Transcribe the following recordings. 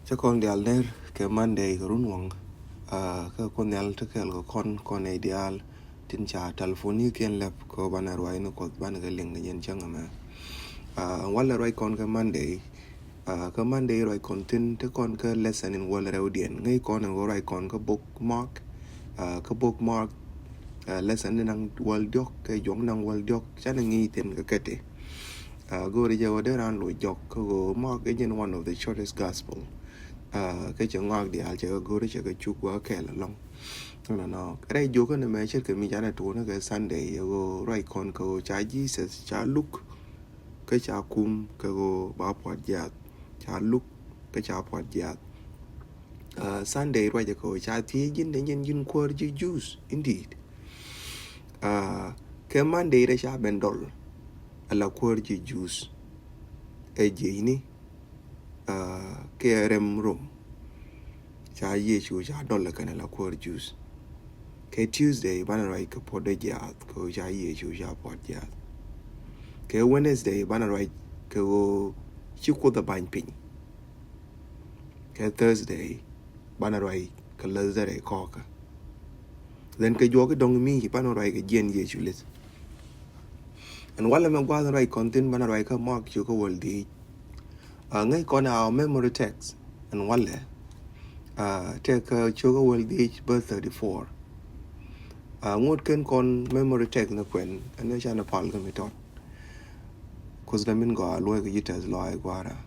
Cha con dial ner ke Monday ko runwang ka con dial to kel ko con ideal tin cha telefoni ken lep ko bana rwai no ko bana ga ling yen changa ma wala rwai con ka Monday ka Monday rwai con tin te con ka lesson in wala raudien ngai con ngo rwai con ka bookmark ka bookmark lesson nang wal diok ke jong nang wal diok cha ngi tin ka kete go ri jawo de ran lo jok ko mark again one of the shortest gospel cái chỗ ngọc đi al chỗ go cái chuk wa ke la long no cái jo cái này mà chết cái mi jana to na cái Sunday go right con ko cha Jesus cha look cái cha kum cái go ba pot ya cha look cái cha pot ya Sunday right ko cha thi yin ko ji juice indeed cái Monday ra cha ben dol ala ko ji juice e je ni cái rem rum cha Yesu cha dol ka na la ko juice ke Tuesday bana right ko podo jat ko cha Yesu cha pot jat ke Wednesday bana right ko chiko da ban pin ke Thursday bana right ko lazare ko ka then ke jo ke dong mi bana right ke jen Yesu lit and wala me gwa right content bana right ka mark chu ko woldi ngai ko na memory text and wala take chu ko woldi birth 34 ngot ken kon memory text na kwen and cha na pal ka metot cause lamin go aloy ko yitas loy gwara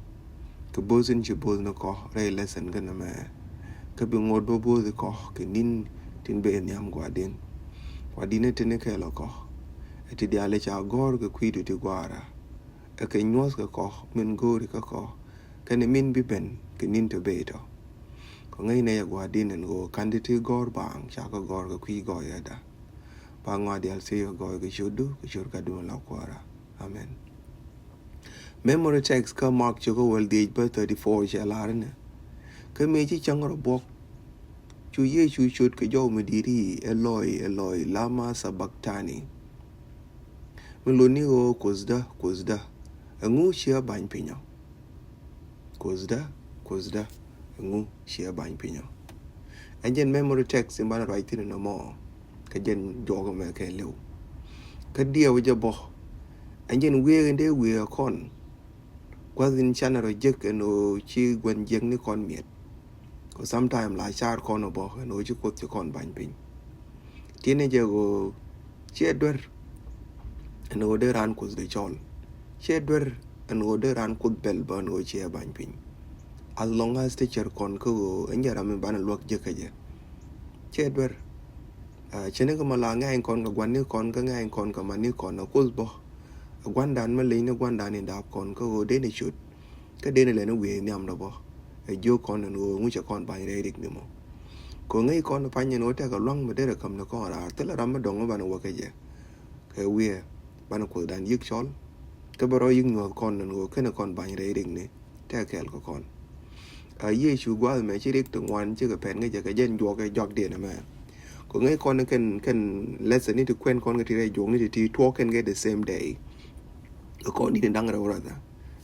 ke bozin che boz na ko re lesson gana me ke bi ngod bo boz ko ke nin tin be nyam gwadin wadine tin ke lo ko eti diale cha gor ke kwidu ti gwara e ke nyos ko min gori ko ke ne min bi ben ke nin to beto ko ngai ne ya gwadin en go kanditi gor bang cha ko gor ke kwi go yada ba ngwa dial se yo go ke shodu ke shur ka du la kwara amen. Memory text ka mark chuko wel di per 34 jalarne ke me chi changro bok chu ye chu chut ke jo mediri Eloi lama sabaktani meloni o kozda ngu shia ban pinyo kozda ngu shia ban pinyo anjen memory text in bana right in no more ke jen jogo me ke lew ke dia wo jabo anjen we nde we kon kwazin chana ro jek no chi gwen jeng ni kon miet ko sometime la char kon bo no chi kot chi kon ban pin tiene je go che dwer no de ran kus de chol che dwer no de ran kut bel ba no che ban pin as long as the cher kon ko enjara me ban lok je ka je che dwer chene ko mala ngai kon ko gwan ni kon ka ngai kon ka mani kon no kus bo gwandan ma le ne gwandan ni da kon ko de ni chut ka de ne le no we nyam do bo e jo kon no ngu cha kon ban re dik ni mo ko ngai kon pa ni no ta ka long ma de kam no ko ra te la ram ma dong ba no wa ke je ke we ba no ko dan yik chol ka baro yik no kon no ke ne kon ban re dik ni ta kel ko kon ye chu gwa me chi dik tu wan chi ka pen ngai je ka jen jo ke jok de na ma ko ngai kon ken lesson ni to kwen kon ga ti re jong ni ti to ken get the same day ko ni ndang ra ora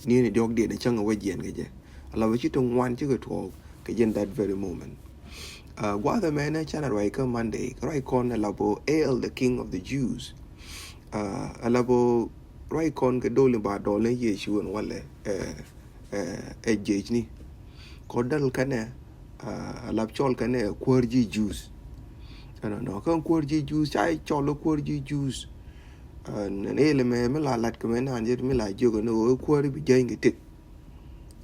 ni ni dog de chang wa jen ga je ala wa chi tong wan chi ga to ke jen that very moment gwa the man chana right ka Monday right kon ala bo el the king of the Jews ala bo right kon ga dole ba dole Yesu on wale je ni ko dal kana ala chol kana kwarji Jews no kan kwarji Jews chai chol kwarji Jews ele me la lat ko men anje me la jogo no ko ri bi jeng tik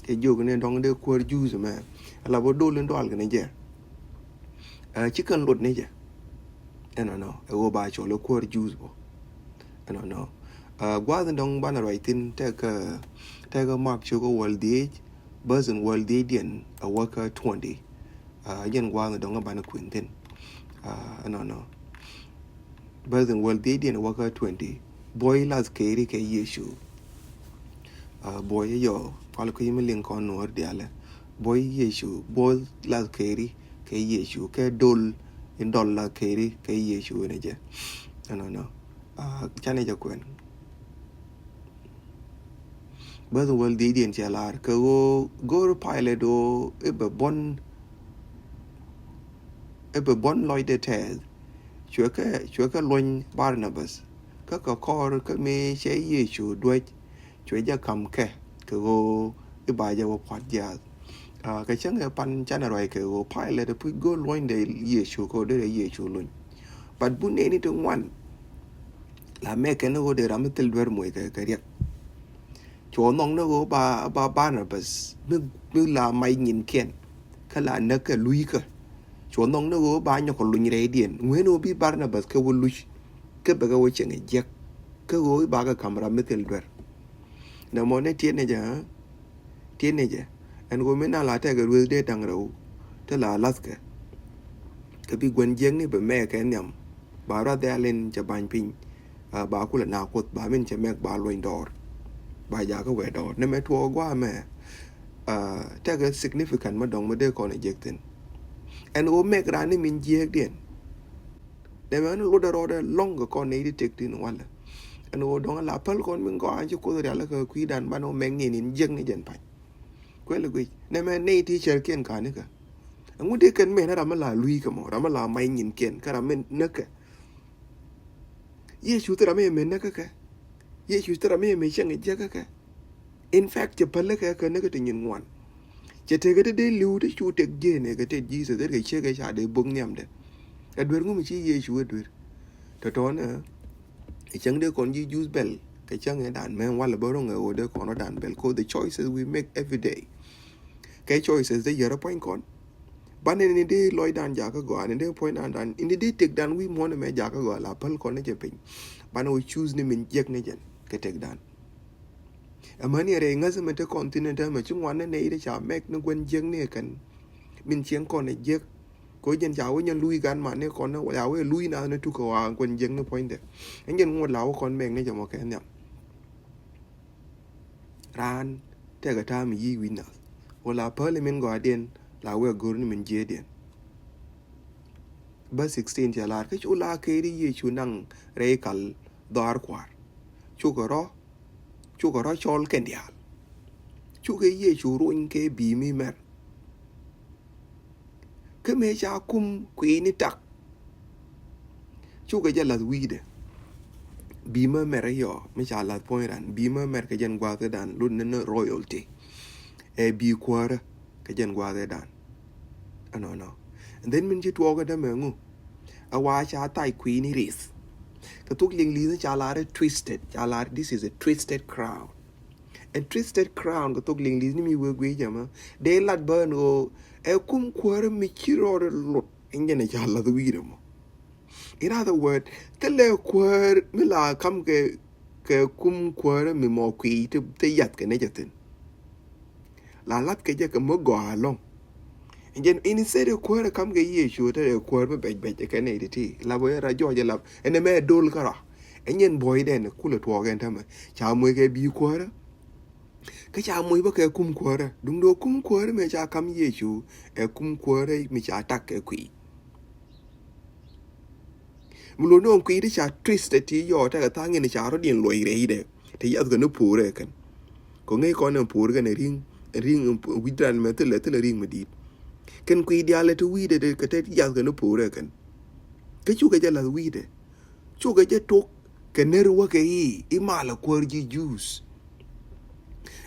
ke jogo ne dong de ko juice me ala bo do len dol ne je chicken lot ne je no e go ba cho lo ko juice bo no gwa den dong bana right in te ka mark cho go world age buzzing world age a worker 20 yen gwa den dong bana quintin no buzzing world age a worker 20 boy las keri ke Yesu boy yo pal ko yimi ling kon no diale boy Yesu boy las keri ke Yesu ke dol in dollar keri ke Yesu ne je no chane ja kwen bas wal di dien chalar ke go pilot o e be bon loide ted chwe ka loin Barnabas ka kor ka me che Yesu dwech chwe ja kam ke go e ba ja wo pat ja cái chẳng là pan chana rồi cái pilot the put go loin de Yesu ko de Yesu loin but bu ne ni to wan la me ke no de ram tel wer mo cái riek chỗ nong no ba Barnabas mu la mai nhìn ken ka la na ka lui ka chỗ nong no ba nya ko luin re dien ngwe no bi Barnabas ka wo lui ka ba ga wo chen je ka go ba ga kamera me tel wer na mo ne tiene ja en go mena la ta ga ru de tang ro ta la laska ka bi gwen jeng ni be me ka nyam ba ra de len cha ban pin ba ku la na ko ba men cha mek ba loin dor ba ya ka we dor ne me tuo gwa me ta ga significant ma dong ma de ko ne jek ten en go mek ra ni min jek den de me no da ro de long ko ne di tek tin wala en go dong la pal kon min go an ji ko da la ka ku dan ba no meng ni jeng ni jen pa quên là quỳ nên mà nay thì chơi kiên cả nữa cả anh muốn đi cần mình nó làm là lui cả mà làm là may nhìn kiên cái làm mình nữa cả Yesu tự làm mình nữa cả Yesu tự làm mình chẳng nghĩ cả in fact chỉ phải là cái nữa cái tình nhìn ngoan chỉ thấy cái đấy lưu đấy chú tết gì này cái tết gì rồi cái chơi cái啥để bung nhầm đấy cái đuôi của mình chỉ Yesu cái đuôi thật đó nữa cái chẳng đấy còn gì use bell cái chẳng cái đàn men wala baro nga o de kono đàn bell ko the choices we make every day cái choices de yara point kon ban ni de loy dan ja ka go an de point dan in de tek dan we mo me ja ka go la pal kon ne je pin ban we choose ni min jek ne jen ke tek dan amani re nga se me te continent ma chung wan ne de cha mek no gwen jeng ne kan min chieng kon ne jek ko jen ja we nyen lui gan ma ne kon ne ya we lui na ne tu ko wa gwen jeng ne point de en jen ngod law kon mek ne je mo ke nyam ran te ga ta mi yi winner wala parliament go den la we gor ni min je den ba 16 ja la ke chu la ke ri ye chu nang re kal dar kwar chu ko ro chol ken dial chu ke ye chu ruin ke bi mi mer ke me ja kum kwi ni tak chu ke ja la wi de bi ma mer yo me cha la point ran bi ma mer ke jen gwa te dan lun ne royalty e bi kwara ke jen gwa te dan no and then min ji tuo ga da me ngu a wa cha tai queen ni ris ka tuk ling li cha la re twisted cha la this is a twisted crown and twisted crown ka tuk ling li ni mi we gwe jama de lat burn o e kum kwara mi chiro re lot ingene cha la du wi mo in other words tele kwar mi la kam ke kum kwara mi mo kwi te yat ke ne jatin la lat ke je ka mo go along Jen in serio kwara kam ge Yesu te kwar be ke ne ti la bo ra jo je la ene me dol kara enyen boy den kula to gen tama cha mo ke bi kwara ka cha mo ba ke kum kwara dung do kum kwara me cha kam Yesu e kum kwara mi cha tak ke kwi mulo no kwi de cha twist ti yo ta ta ngi ni cha ro dien loi re de ti ya ga no pu re kan ko ngai ko no pu ga ne ring widran me te le ring me di ken kwi dia le tu wi de ka te ya ga no pu re kan ke chu ga ja la wi de chu ga ja tok ke ne ru wa ke I ma la kwar ji juice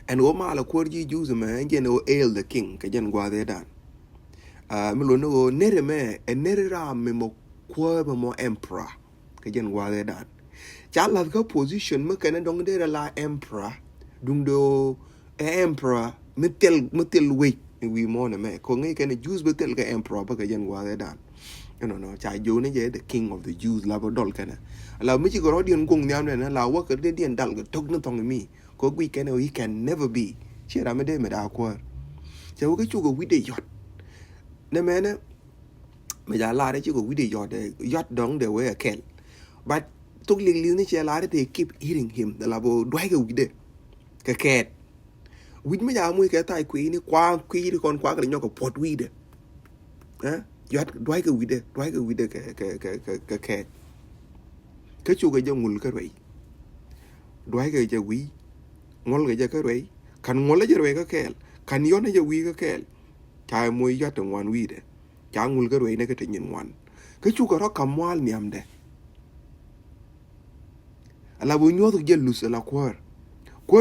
and o ma la kwar ji juice ma nge no ale the king ka jen gwa de dan me lo no ne re me e ne ra me mo kwar mo emperor ka jen gwa de dan cha la ka position me kan dong de la emperor dung do emperor metel we we mo na me ko ngai kan juice betel ka emperor ba ka jen gwa de dan no cha jo ne je the king of the Jews la bo dol kana la mi chi go rodien kung nyam ne la wa ka de dien dal ga tok no tong mi ko gwi kan he can never be che ra me de me da ko cha wo ka chu go wi de yot ne me ne me ja la de chu go wi de yot dong de we a kel but tok ling ling ni che la de they keep eating him la bo dwai ga wi de ka ket wi me ja mu ka tai kwi ni kwa kwi ri kon kwa ka nyo ko pot wi de yat dwai ka wi de ka ket ka chu ga ja ngul ka rei dwai ga ja wi ngol ga ja ka rei kan ngol je we ka kel kan yo ne je wi ka kel cha mo yo to wan wi de cha ngul ga we ne ka te nyin wan ka chu ka ro kamwal niam de ala bo nyodo je lus la kwar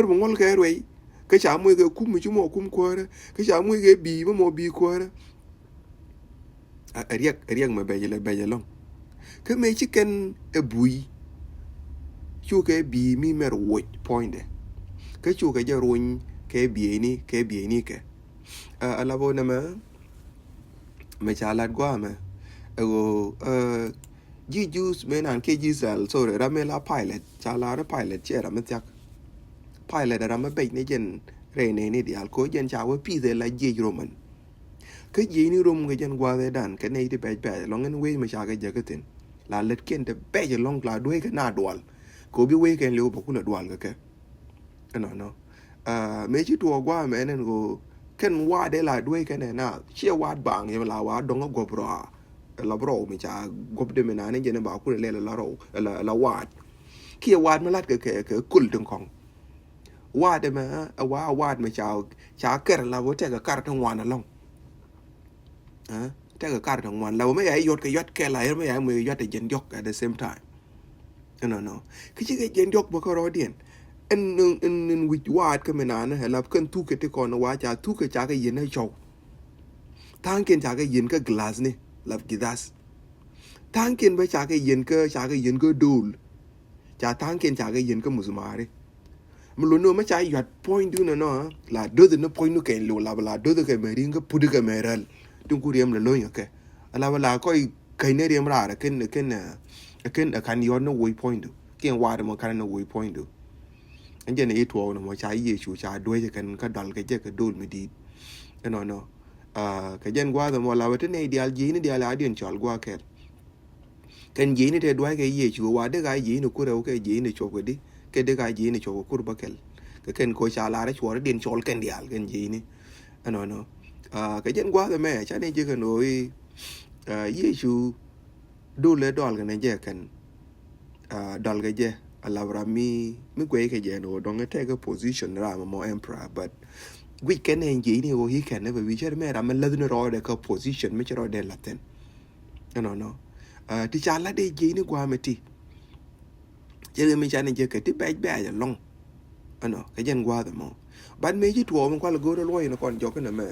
mo ngol ka we ka cha mo ga kum chu mo kum kwar ka cha mo ga bi mo bi kwar riak ma be je long ka me chicken e bui chu ka bi mi mer wo point de ka chu ka je ruin ke bi ni ke ala bo na me cha lat gwa me ego ji juice me nan ke ji sal so ra me la pilot cha la ra pilot che ra me tak pilot ra me be ne jen re ne ni dial ko jen cha wa pi de la ji roman ke ji ni rom ke jen gwa de dan ke ne ti be long en we me cha ke je ke tin la let ken de be je long la dwe ke na dwal ko bi we ken le bo ku la dwal ke no me chi to gwa me nen go ken wa de la dwe ke ne na che wa bang ye la wa dong go bro la bro mi cha gob de me na ne je ne ba ku le la ro la wa kia wa ma lat ke kul tung kong wa de me wa me cha ker la wo te ka kar tong wan long te ka kar tong wan la me ya yot ke la me ya me yot jen jok at the same time no ki chi ke jen jok bo ko ro dien en wich wa ke me na ne la kan tu ke te ko no wa cha tu ke cha ke yin ne chow tang ken cha ke yin ka glass ni la gidas tang ken ba cha ke yin ke dul cha tang ken cha ke yin ke musmare mlo no ma cha yat point du no la do the no point no ken lo la do the ke me ring ke pudu ke me ral tung ku riem la lo ke ala ko kai ne riem ra ken kan yo no way point du ken wa de mo kan no way point du anje ne itwo no mo cha ye chu cha do je kan ka dal ke je ke dul mi di no ka jen gwa mo la wete ne dial ji ni dial adien chal gwa ke ken ji ni te do ke ye chu wa de ga ji no ku re ke ji ni cho ke di ke de ga ji ni cho ku ba kel ke ken ko cha la re cho dien chol ken dial ken ji ni no ka jen gwa me cha ne je ke no ye chu do le dol ke ne je ken dal ke je ala bra mi kwe ke je no don't take a position ra mo emperor but we can engage ni he can never we share me ra me la no ro de ka position me ro de laten no ti cha la de je ni gwa me ti je me cha ne je ke ti ba long no ka jen gwa de mo ban me ji tuo mo kwa go ro lo no kon jo ke na me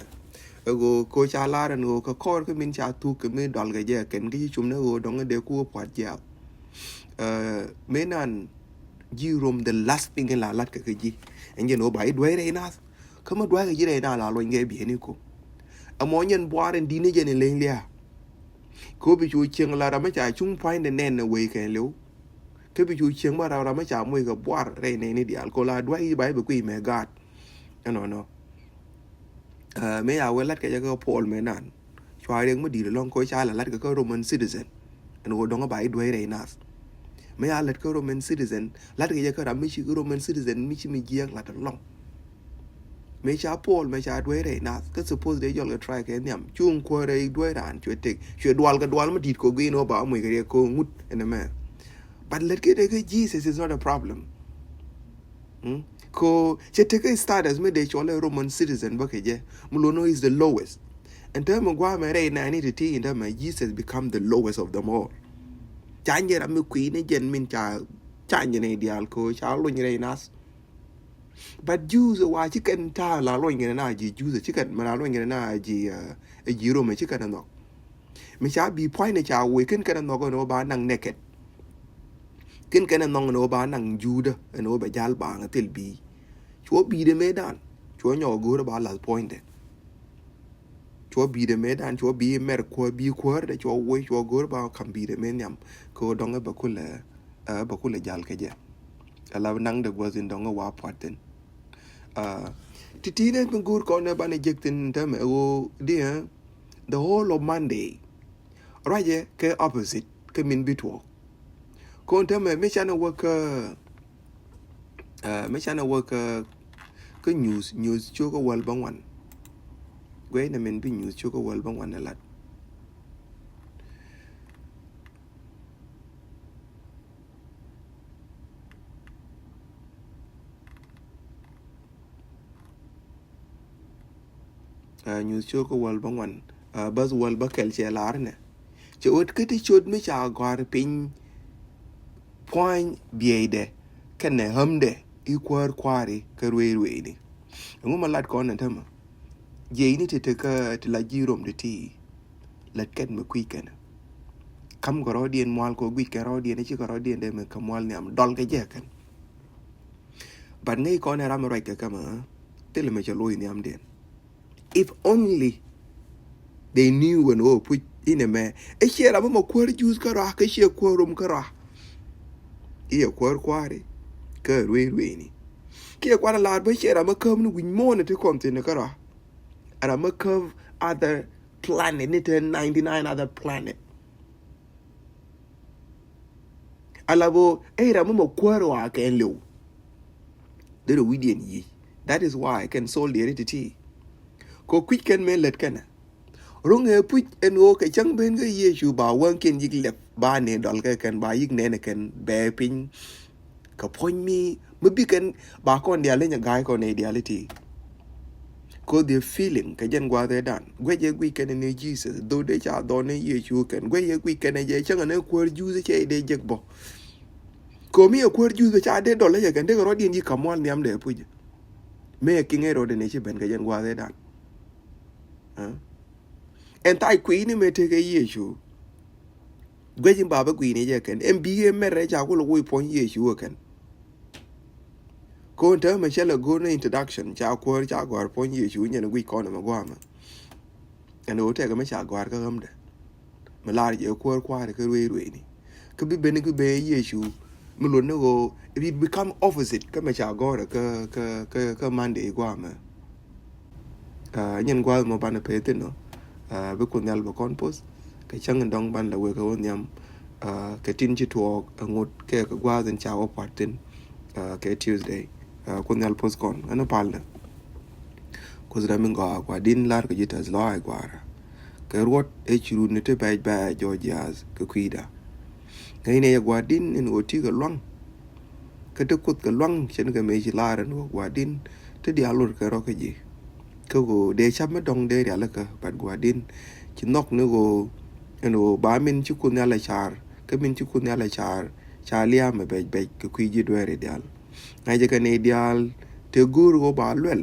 go ko cha la ran go ka kor ke min cha tu ke me dal ke je ken ke chum ne go dong de ku pa ja me nan ji rom the last thing la lat ke ji en je no bai dwe re na kama dwe ke ji re na la lo nge bi ni ko amo nyen boaren di ne je ne len lia ko bi chu cheng la ra ma cha chung find the nen we ke lu ke bi chu cheng ma ra ma cha mo ga boar re ne ni dial ko la dwe bai be ku me god no me ya we lat ke ja ko pol me nan chwa reng ma di long ko cha la lat ke ko roman citizen en go dong bai dwe re na me ya lat ko roman citizen lat ke ja ko ra mi chi roman citizen mi chi mi giak lat long me cha pol me cha dwe re na ko suppose de jol try ke nyam chung ko re dwe ran chwe tek chwe dwal ga dwal ma dit ko gi no ba mo ke ko ngut en me but let ke de Jesus is not a problem ko che tek status me de chole roman citizen ba ke je mulono is the lowest and time gwa me re na ni ti in my Jesus become the lowest of them all chanje ra me ku ne jen min cha chanje ne dial ko cha lo ni re nas but Jews wa chicken ta la lo ngene na ji Jews chicken ma la lo ngene na ji ro me chicken no me cha bi point ne cha we ken kan no go no ba nang naked ken kan no ba nang juda no ba jal ba ngatel bi cho bi de medan cho nyo go ba la point de cho bi de medan cho bi mer ko bi ko de cho we cho go ba kam bi de men yam ko dong ba kula jal ke je ala nang de go zin dong wa paten titine pengur ko ne bane jektin tame o dia the whole of Monday raje ke opposite ke min bitwo ko tame me chana work ke news chu ko wal bangwan gwe na min bi news chu ko wal bangwan lat news show ko wal bangwan bas wal bakel che larne che ot kete chod me cha gwar pin point biede kene hamde ikwar kwari karwe ni nguma lat ko na tama je ni te ka te la jirom de ti lat ket me kwiken kam go rodien mwal ko gwit ka rodien chi ko rodien de me kamwal ni am dol ke je kan but ngai ko na ram right ka kama tele me chalo ni am den if only they knew when put in a man e shera mo kwar juice ka ra ka she kwarum ka ra iya kwar kwari ka rwe ni ke kwara la ba shera ma kam ni win mo na te content ka ra ara ma kav other planet ni te 99 other planet alabo era mo kwar wa ka en lew de widien yi that is why I can solve the identity ko quick can me let kana rong e put en o ka chang ben ga yesu ba wan ken yik lep ba ne dol ka kan ba yik ne ne kan be pin ka point me bi kan ba kon dia le nya gai ko ne ideality ko the feeling ka jen gwa de dan gwe je gwi kan ne Jesus do de cha do ne yesu kan gwe je gwi kan ne je chang ne ko ju se che de jek bo ko mi ko ju se cha de dol le kan de ro din yi kamwal niam de pu me kingero de ne che ben ka jen gwa de dan en tai qui ni me te ke yesu gwejin baba qui ni je ken en biye mere ja ko lo pon yesu ken ko nta me chela go na introduction ja ko pon yesu nyen gwi ko na magwa ma en o te ga me cha gwar ka gamde me la je ko kwar ka rwe ni ka bi ben ku be yesu me lo no go it become opposite ka me cha go ka mande gwa ma nyen gwa mo bana pe no be ko nyal ba compost ka chang ndong ban la we ka won yam ka tin chi to ngot ke ka gwa den cha wa patin ke Tuesday ko nyal post kon ana palna ko zra min ga kwa din lar ka jita zlo ai gwara ka rot e chiru ne te ba Georgias ka kuida ngai ne gwa din in oti ga long ka te kut ka long chen ka me ji lar no gwa din te dia lur ka ro ka ji ko go de chap me dong de ya la ka bat gwa din chi nok ne go eno ba min chi kun ya la char ka min chi kun ya la char lia me be ka ku ji dwere dial ngai je ka ne dial te gur go ba lwel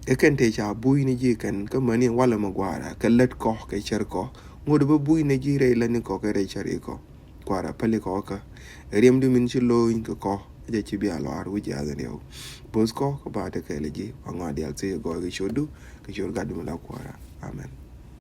e ken te cha bui ni ji kan ka mani wala ma gwara ka let ko ka cher ko ngod ba bui ni ji re la ni ko ka re cher ko gwara pale ko ka riem du min chi lo in ko je chi bi alo ar wu ja de yo bos ko ba de ka le ji wa ngwa dial se go ga shodu ka shor ga du la kwara